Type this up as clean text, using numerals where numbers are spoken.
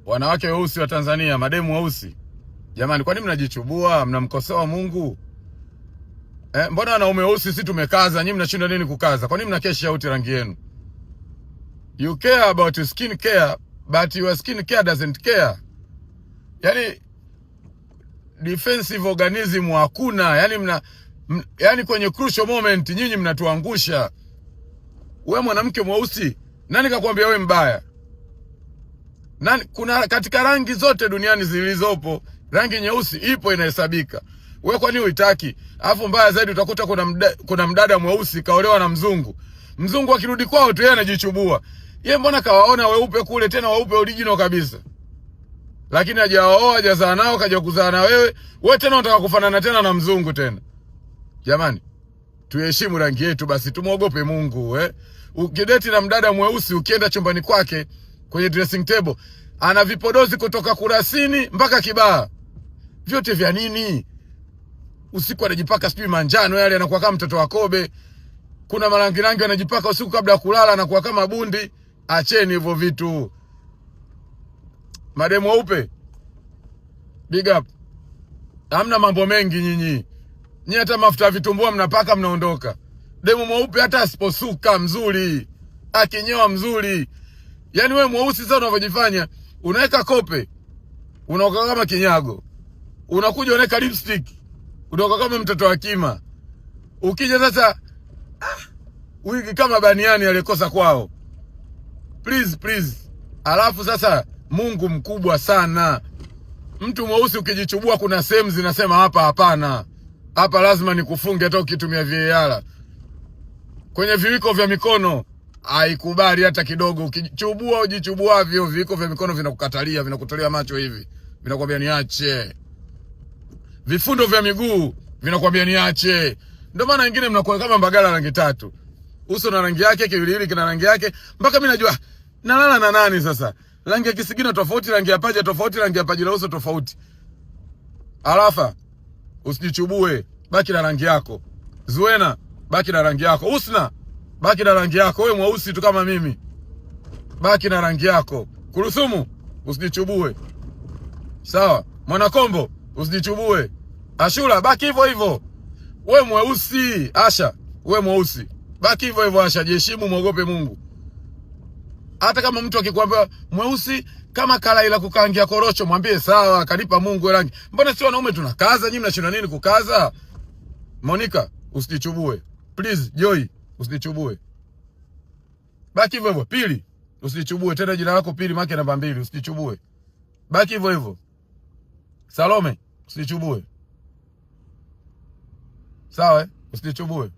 Wanawake weusi wa Tanzania, mademu weusi. Jamani, kwani mnajichubua, mnamkosoa Mungu? Mbona wanaume weusi sisi tumekaza, nyinyi mnashindwa nini kukaza? Kwani mnakesha uti rangi yenu? You care about your skin care, but your skin care doesn't care. Yani defensive organism hakuna. Yani kwenye crucial moment nyinyi mnatuangusha. Wewe mwanamke mweusi, nani kakwambia wewe mbaya? Kuna katika rangi zote duniani zilizopo, rangi nyeusi ipo, inahesabika. Wewe kwani uitaki? Alafu mbaya zaidi utakuta kuna mdada mweusi kaolewa na mzungu. Mzungu akirudi kwao tu yeye anajichubua. Yeye mbona kawaona weupe kule, tena weupe original kabisa. Lakini hajaoa, hajazaa nao, kaja kuzaa na wewe. Wewe tena unataka kufanana tena na mzungu tena. Jamani, tuheshimu rangi yetu basi, tumuogope Mungu. Ukideti na mdada mweusi, ukienda chumbani kwake kwenye dressing table, ana vipodozi kutoka kurasini mpaka kibaa. Vyote vya nini? Usiku anajipaka sijui manjano yale, anakuwa kama mtoto wa Kobe. Kuna marangi rangi anajipaka usiku kabla ya kulala, anakuwa kama bundi. Acheni hivyo vitu. Mademu weupe, big up. Hamna mambo mengi nyinyi. Nyinyi hata mafuta ya vitumbua mnapaka mnaondoka. Demu mweupe hata asiposuka mzuri, akinyoa mzuri. Yani wewe mweusi sasa unavyojifanya, unaweka kope, unaoka kama kinyago. Unakuja unaweka lipstick, unaoka kama mtoto wa kima. Ukija sasa wiki kama baniani alikosa kwao. Please. Alafu sasa Mungu mkubwa sana. Mtu mweusi ukijichubua kuna sehemu zinasema hapa hapana. Hapa lazima nikufunge hata ukitumia VAR. Kwenye viwiko vya mikono haikubali hata kidogo. Ukichubua ujichubuavyo, viwiko vya mikono vinakukatalia, vinakutolea macho hivi. Vinakwambia niache. Vifundo vya miguu vinakwambia niache. Ndio maana wengine mnakuwa kama Mbagala rangi tatu. Uso na rangi yake, kiwiliwili kina rangi yake. Mpaka mimi najua nalala na nani sasa. Rangi ya kisigino tofauti, rangi ya paja tofauti, rangi ya paji la uso tofauti. Alafa, usijichubue, baki na rangi yako. Zuena, baki na rangi yako. Usna, baki na rangi yako. Wewe mweusi tu kama mimi, baki na rangi yako. Kurusumu, usijichubue. Sawa? Mwanakombo, usijichubue. Ashura, baki hivyo hivyo. Wewe mweusi, Asha, wewe mweusi, baki hivyo hivyo Asha, jiheshimu, muogope Mungu. Hata kama mtu akikwambia mweusi kama kala ila kukaangia korocho, mwambie sawa, kanipa Mungu rangi. Mbona sio wanaume tunakaza, nyinyi mnashinda nini kukaza? Monica, usijichubue. Please, Joy, usijichubue. Baki hivyo hivyo. Pili, usijichubue. Tena jina lako Pili make namba 2, usijichubue. Baki hivyo hivyo. Salome, usijichubue. Sawa, usijichubue.